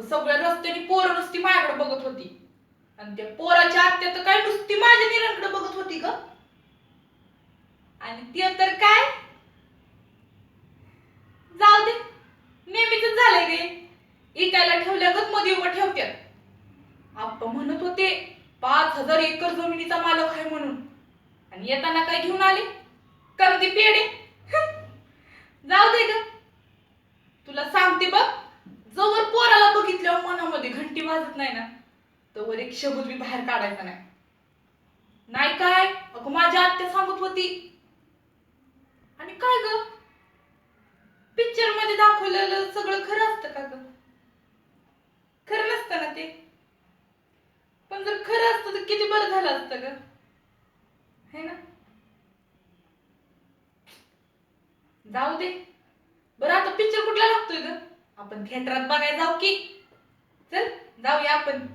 सगळ्या रस्त्याने पोरं नुसती माझ्याकडे बघत होती आणि त्या पोराच्या आत्या तर काय नुसती माझ्या निरांकडे बघत होती ग. आणि ते तर काय जाऊ दे, नेहमीच झालंय गे. इकायला ठेवल्यागत मध्ये उभं ठेवत्यात. आप्पा म्हणत होते 5,000 एकर जमिनीचा मालक आहे म्हणून, आणि येताना काय घेऊन आले? कंदी पेढे. जाऊ दे ग, तुला सांगते बघ, जवळ पोराला बघितल्यावर मनामध्ये घंटी वाजत नाही ना, तोवर एक शब्द मी बाहेर काढायचा नाही. नाही काय अगं, माझी आत्या सांगत होती. आणि काय ग, पिक्चर मध्ये दाखवलेलं सगळं खरं असतं का ग? खरं नसतं ना ते. पण जर खरं असतं तर किती बरं झालं असतं ग, है ना? जाऊ दे. बरं आता पिक्चर कुठला लागतोय ग? आपण थिएटरात बघायला जाऊ की? चल जाऊया आपण.